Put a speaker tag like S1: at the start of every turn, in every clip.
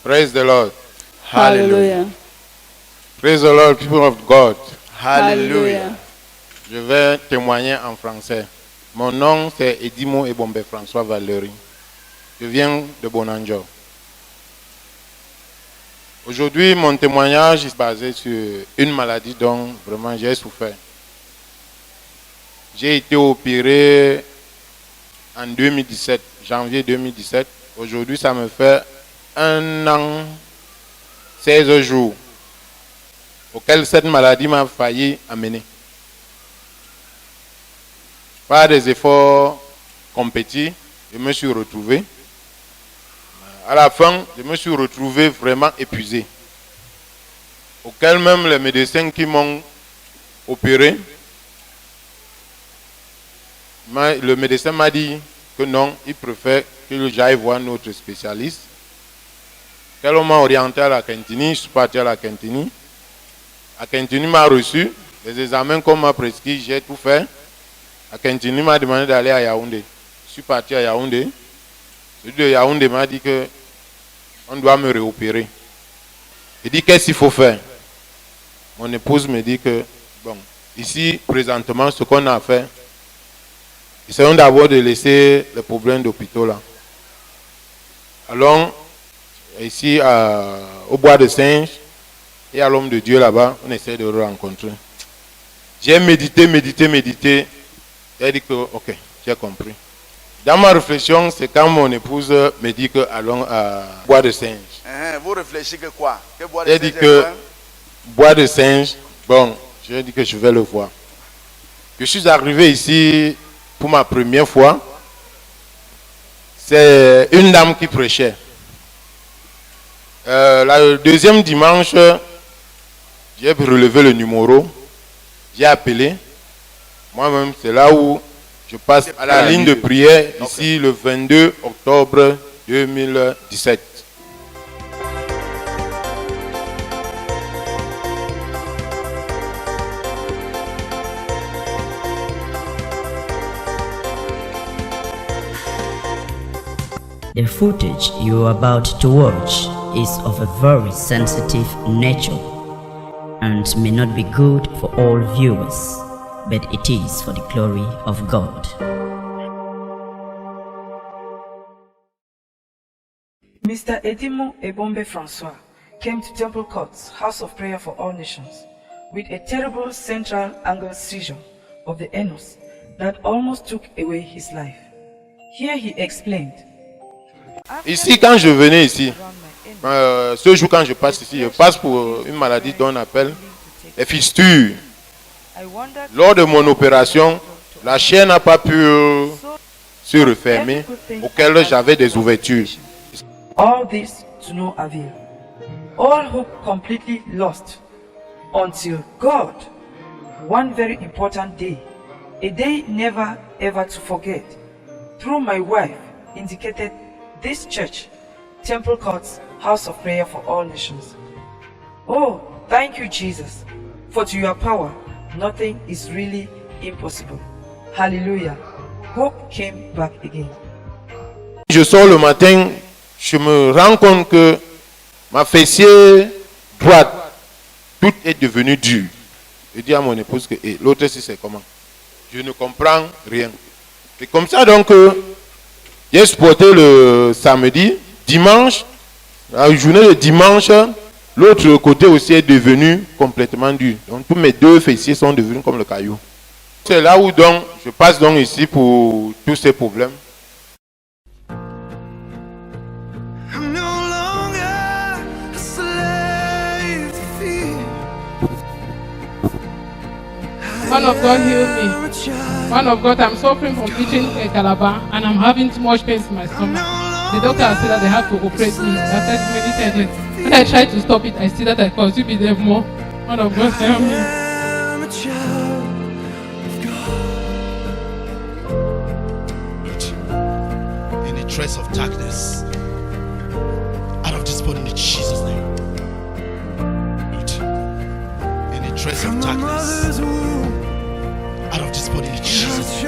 S1: Praise the Lord.
S2: Hallelujah.
S1: Praise the Lord, people of God.
S2: Hallelujah.
S1: Je vais témoigner en français. Mon nom c'est Edimo Ebombe François Valéry. Je viens de Bonanjo. Aujourd'hui, mon témoignage est basé sur une maladie dont vraiment j'ai souffert. J'ai été opéré en 2017, janvier 2017. Aujourd'hui, ça me fait 1 an, 16 jours, auquel cette maladie m'a failli amener. Par des efforts compétis, je me suis retrouvé. À la fin, je me suis retrouvé vraiment épuisé. Auquel même les médecins qui m'ont opéré, le médecin m'a dit que non, il préfère que j'aille voir notre spécialiste. Quand on m'a orienté à la Quintini, je suis parti à la Quintini. La Quintini m'a reçu. Les examens qu'on m'a prescrits, j'ai tout fait. La Quintini m'a demandé d'aller à Yaoundé. Je suis parti à Yaoundé. Celui de Yaoundé m'a dit qu'on doit me réopérer. Il dit qu'est-ce qu'il faut faire. Mon épouse me dit que, bon, ici, présentement, ce qu'on a fait, essayons d'abord de laisser les problèmes d'hôpitaux là. Allons ici au bois de Singe et à l'homme de Dieu là-bas, on essaie de le rencontrer. J'ai médité. J'ai dit que, ok, j'ai compris. Dans ma réflexion, c'est quand mon épouse me dit que allons à bois de Singe.
S3: Vous réfléchissez que quoi?
S1: J'ai dit que bois de Singe, bon, j'ai dit que je vais le voir. Je suis arrivé ici pour ma première fois. C'est une dame qui prêchait. Le deuxième dimanche, j'ai relevé le numéro, j'ai appelé. Moi-même, c'est là où je passe à la ligne de prière, ici le 22 octobre 2017.
S4: The footage you are about to watch is of a very sensitive nature and may not be good for all viewers, but it is for the glory of God.
S5: Mr. Edimo Ebombe François came to Temple Courts, House of Prayer for All Nations, with a terrible central angle seizure of the anus that almost took away his life. Here he explained.
S1: Ici, quand je venais ici, ce jour quand je passe ici, je passe pour une maladie dont on appelle les fistures. Lors de mon opération, la chair n'a pas pu se refermer, auquel j'avais des ouvertures.
S5: All this to no avail. All hope completely lost until God, one very important day, a day never ever to forget, through my wife, indicated this church, Temple Courts, House of Prayer for All Nations. Oh, thank you, Jesus, for to your power, nothing is really impossible. Hallelujah. Hope came back again.
S1: Je sors le matin, je me rends compte que ma fessier droite, tout est devenu dur. Je dis à mon épouse que l'autre si c'est comment. Je ne comprends rien. Et comme ça donc, j'ai supporté le samedi, dimanche, la journée de dimanche, l'autre côté aussi est devenu complètement dur. Donc tous mes deux fessiers sont devenus comme le caillou. C'est là où donc je passe donc ici pour tous ces problèmes.
S6: Man of God, heal me. Man of God, I'm suffering from bleeding in Calabar and I'm having too much pain in my stomach. The doctor has said that they have to operate me. I've said many times. When I try to stop it, I see that I cause you be there more. Man of God, help me.
S7: In the trace of darkness, out of this body in Jesus' name. In the trace of darkness, out of this body in Jesus'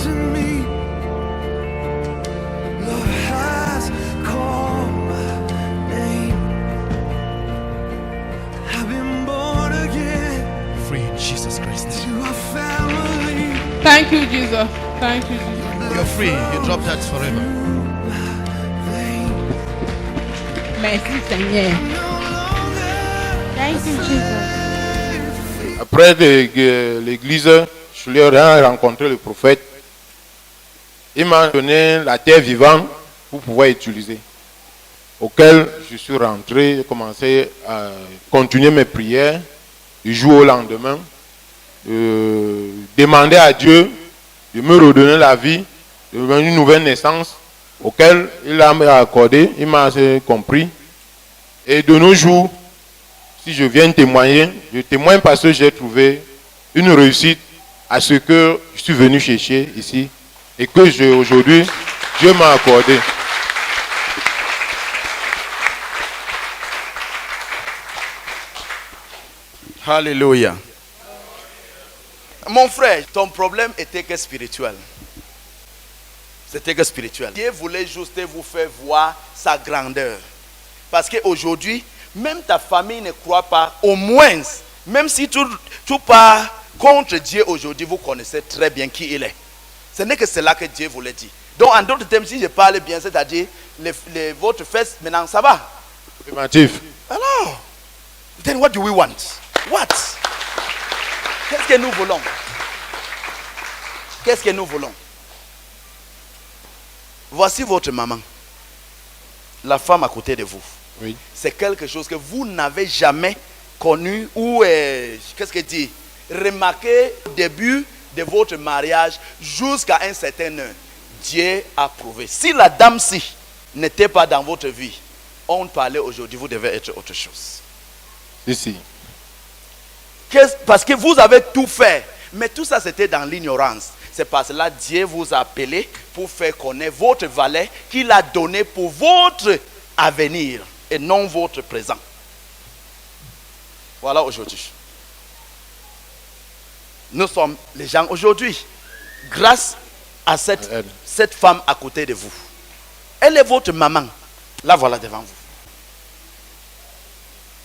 S7: name.
S8: Love has called my name.
S6: Thank you, Jesus. Thank you, Jesus.
S7: You're free. You drop that forever.
S2: Merci Seigneur. Thank you, Jesus.
S1: Après l'église, je lui ai rencontré le prophète. Il m'a donné la terre vivante pour pouvoir utiliser. Auquel je suis rentré, j'ai commencé à continuer mes prières du jour au lendemain. Demander à Dieu de me redonner la vie, de me donner une nouvelle naissance, auquel il m'a accordé, il m'a assez compris. Et de nos jours, si je viens témoigner, je témoigne parce que j'ai trouvé une réussite à ce que je suis venu chercher ici et que aujourd'hui, Dieu m'a accordé.
S3: Alléluia. Mon frère, ton problème était que spirituel. C'était que spirituel. Dieu voulait juste vous faire voir sa grandeur. Parce qu'aujourd'hui, même ta famille ne croit pas, au moins, même si tout part contre Dieu aujourd'hui, vous connaissez très bien qui il est. Ce n'est que cela que Dieu voulait dire. Donc, en d'autres termes, si je parle bien, c'est-à-dire, votre fête, maintenant, ça va.
S1: Affirmatif.
S3: Alors, then what do we want? What? Qu'est-ce que nous voulons? Qu'est-ce que nous voulons? Voici votre maman. La femme à côté de vous.
S1: Oui.
S3: C'est quelque chose que vous n'avez jamais connu ou, qu'est-ce que dit? Remarqué au début de votre mariage jusqu'à un certain heure. Dieu a prouvé. Si la dame-ci n'était pas dans votre vie, on parlait aujourd'hui, vous devez être autre chose.
S1: Ici.
S3: Parce que vous avez tout fait. Mais tout ça, c'était dans l'ignorance. C'est parce que là, Dieu vous a appelé pour faire connaître votre valeur qu'il a donné pour votre avenir et non votre présent. Voilà aujourd'hui. Nous sommes les gens aujourd'hui. Grâce à cette femme à côté de vous. Elle est votre maman. La voilà devant vous.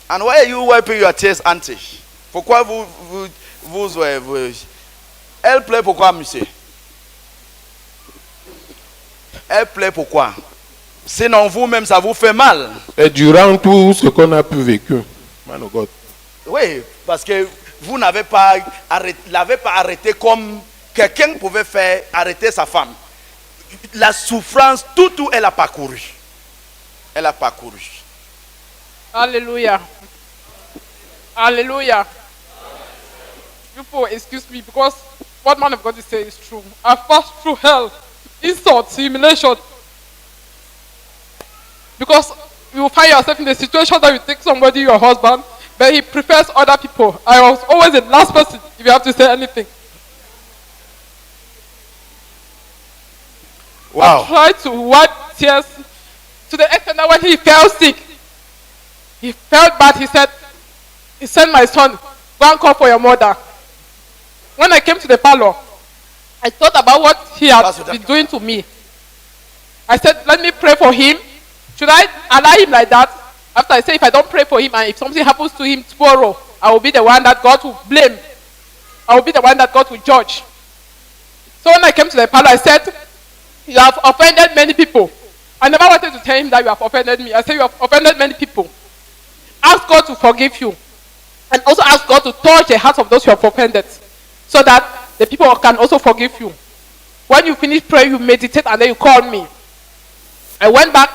S3: And why are you wiping your tears, auntie? Pourquoi vous elle plaît pourquoi, monsieur? Elle plaît pourquoi? Sinon vous-même ça vous fait mal.
S1: Et durant tout ce qu'on a pu vécu, man of God.
S3: Oui, parce que vous l'avez pas arrêté comme quelqu'un pouvait faire arrêter sa femme. La souffrance, tout elle a parcouru. Elle a parcouru.
S6: Hallelujah. Hallelujah. People, excuse me, because what man of God is saying is true. I passed through hell, insults, humiliation. Because you will find yourself in a situation that you take somebody, your husband, but he prefers other people. I was always the last person if you have to say anything.
S3: Wow.
S6: I tried to wipe tears to the extent that when he fell sick, he felt bad. He sent my son, go and call for your mother. When I came to the parlor, I thought about what he had been doing to me. I said, let me pray for him. Should I allow him like that? After I say, if I don't pray for him and if something happens to him tomorrow, I will be the one that God will blame. I will be the one that God will judge. So when I came to the parlor, I said, you have offended many people. I never wanted to tell him that you have offended me. I said, you have offended many people. Ask God to forgive you. And also ask God to touch the hearts of those you have offended. So that the people can also forgive you. When you finish praying, you meditate and then you call me. I went back.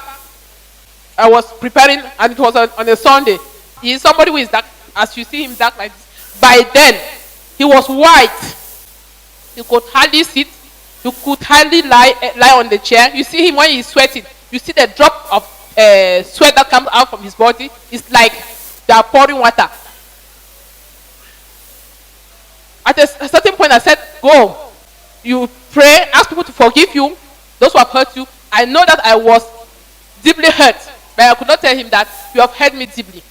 S6: I was preparing and it was on a Sunday. He is somebody who is dark. As you see him dark like this. By then, he was white. He could hardly sit. You could hardly lie on the chair. You see him when he's sweating. You see the drop of sweat that comes out from his body. It's like they are pouring water. At a certain point, I said, go. You pray, ask people to forgive you, those who have hurt you. I know that I was deeply hurt, but I could not tell him that you have hurt me deeply.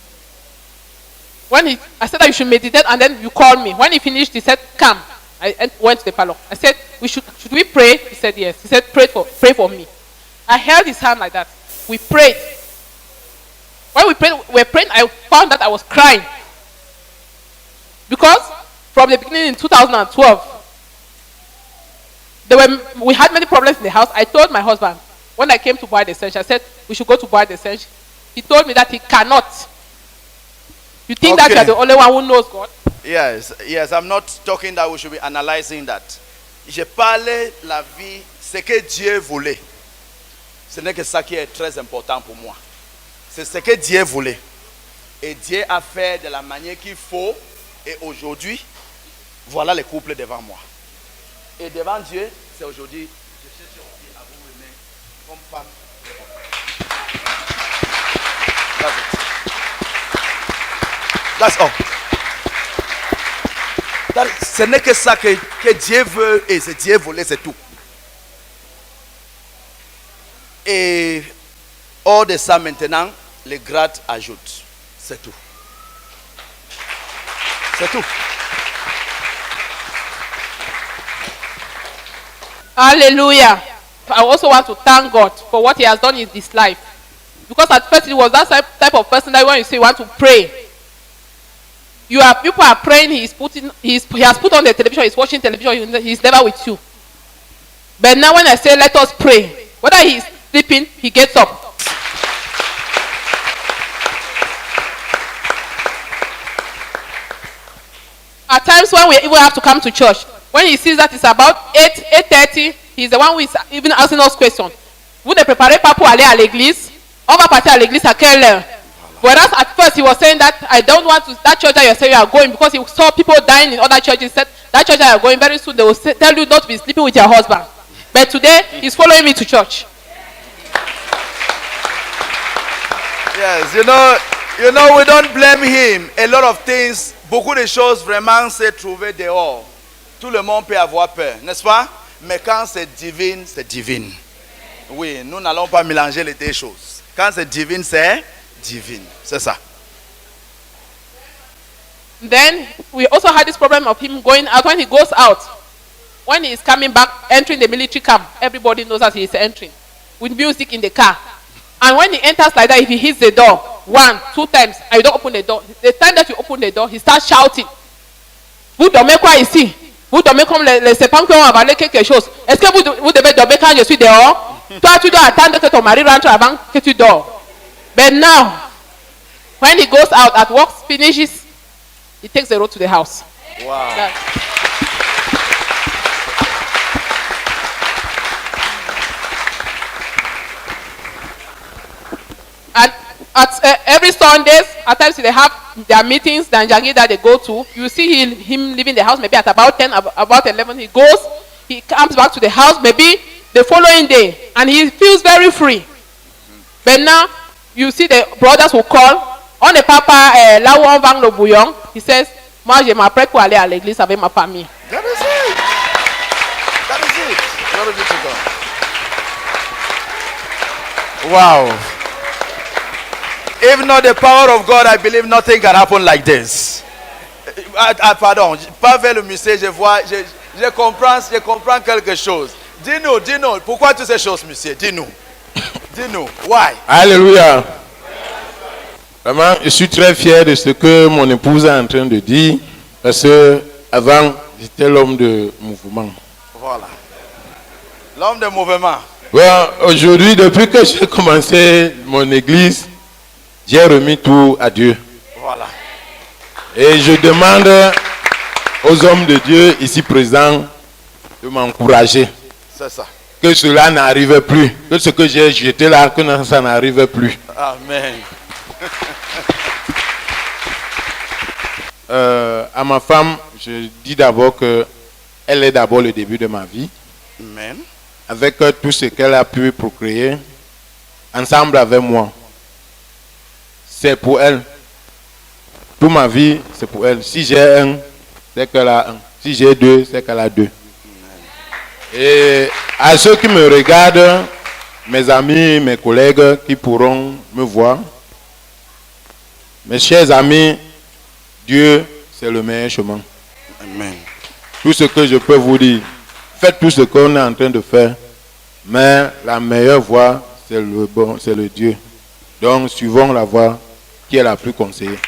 S6: I said that you should meditate, and then you called me. When he finished, he said, come. I went to the parlor. I said, should we pray? He said, yes. He said, pray for me. I held his hand like that. We prayed. When we were praying, I found that I was crying. Because from the beginning in 2012, we had many problems in the house. I told my husband, when I came to Bois de Senche, I said, we should go to Bois de Senche. He told me that he cannot. You think that you are the only one who knows God?
S3: Yes, I'm not talking that we should be analyzing that. Je parle la vie, ce que Dieu voulait. Ce n'est que ça qui est très important pour moi. C'est ce que Dieu voulait. Et Dieu a fait de la manière qu'il faut. Et aujourd'hui, voilà les couples devant moi. Et devant Dieu, c'est aujourd'hui, je cherche aussi à vous aimer comme femme. That's all. Ce n'est que ça que Dieu veut et c'est Dieu voulait, c'est tout. Et hors de ça maintenant, les grades ajoutent. C'est tout. C'est tout.
S6: Hallelujah. I also want to thank God for what he has done in this life. Because at first he was that type of person that when you say you want to pray, people are praying, he has put on the television, he's watching television, he's never with you. But now when I say let us pray, whether he's sleeping, he gets up. At times when we even have to come to church, when he sees that it's about 8:30, he's the one who is even asking us questions. Vous ne préparez pas pour aller à l'église? On va partir à l'église à quelle heure? Whereas at first he was saying that I don't want to, that church that you're saying you are going, because he saw people dying in other churches. He said that church that you're going, very soon they will tell you not to be sleeping with your husband. But today he's following me to church.
S3: Yes, you know, we don't blame him. A lot of things, beaucoup de choses vraiment se trouver dehors. Tout le monde peut avoir peur, n'est-ce pas? Mais quand c'est divine, c'est divine. Oui, nous n'allons pas mélanger les deux choses. Quand c'est divine, c'est divine. C'est ça.
S6: Then we also had this problem of him going out. When he goes out, when he is coming back, entering the military camp, everybody knows that he is entering with music in the car. And when he enters like that, if he hits the door 1, 2 times and you don't open the door, the time that you open the door, he starts shouting. Vous dormez quoi ici? Vous dormez comme les serpents qui ont avalé quelque chose. Est-ce que vous devez dormir quand je suis dehors? Toi, tu dois attendre que ton mari rentre avant que tu dors. But now, when he goes out at work, finishes, he takes the road to the house.
S3: Wow.
S6: And at every Sundays, at times they have their meetings, the Njagi that they go to. You see him leaving the house maybe at about 10, about 11. He comes back to the house maybe the following day, and he feels very free. But now, you see the brothers will call. On est papa, là où on vend le bouillon, he says, moi je m'apprête pour aller à l'église avec ma famille.
S3: That is it. That is it. Glory be to God. Wow. If not the power of God, I believe nothing can happen like this. Pardon, pas vers le musée, je comprends quelque chose. Dis-nous, pourquoi toutes ces choses, monsieur? Dis-nous, why?
S1: Alléluia. Vraiment, je suis très fier de ce que mon épouse est en train de dire, parce que avant, j'étais l'homme de mouvement.
S3: Voilà. L'homme de mouvement.
S1: Well, aujourd'hui, depuis que j'ai commencé mon église, j'ai remis tout à Dieu.
S3: Voilà.
S1: Et je demande aux hommes de Dieu ici présents de m'encourager.
S3: C'est ça.
S1: Que cela n'arrive plus. Que ce que j'ai jeté là, que ça n'arrive plus.
S3: Amen.
S1: À ma femme, je dis d'abord qu'elle est d'abord le début de ma vie.
S3: Amen.
S1: Avec tout ce qu'elle a pu procréer, ensemble avec moi. C'est pour elle. Toute ma vie, c'est pour elle. Si j'ai un, c'est qu'elle a un. Si j'ai deux, c'est qu'elle a deux. Et à ceux qui me regardent, mes amis, mes collègues qui pourront me voir, mes chers amis, Dieu, c'est le meilleur chemin.
S3: Amen.
S1: Tout ce que je peux vous dire, faites tout ce qu'on est en train de faire, mais la meilleure voie, c'est le bon, c'est le Dieu. Donc, suivons la voie qui est la plus conseillée.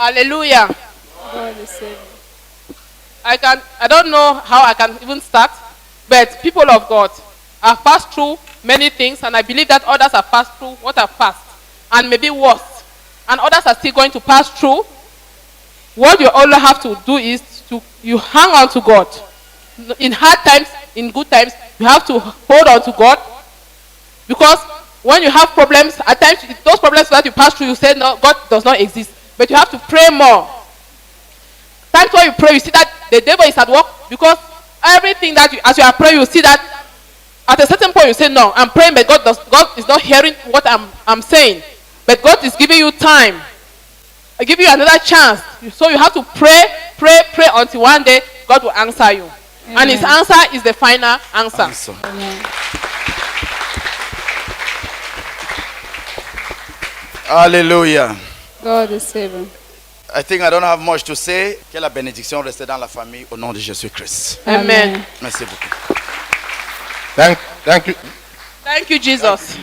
S6: Hallelujah.
S2: God is saving.
S6: I don't know how I can even start, but people of God have passed through many things, and I believe that others have passed through what I've passed, and maybe worse, and others are still going to pass through. What you all have to do is you hang on to God. In hard times, in good times, you have to hold on to God, because when you have problems, at times those problems that you pass through, you say no, God does not exist, but you have to pray more. Times when you pray, you see that the devil is at work, because everything that as you are praying, you see that at a certain point you say no, I'm praying, but God is not hearing what I'm saying, but God is giving you time. I give you another chance, so you have to pray until one day God will answer you. Amen. And his answer is the final answer.
S2: Amen.
S3: Alléluia.
S2: God is saving.
S3: I think I don't have much to say. Que la bénédiction reste dans la famille au nom de Jésus-Christ.
S6: Amen.
S3: Merci beaucoup.
S1: Thank you.
S6: Thank you, Jesus.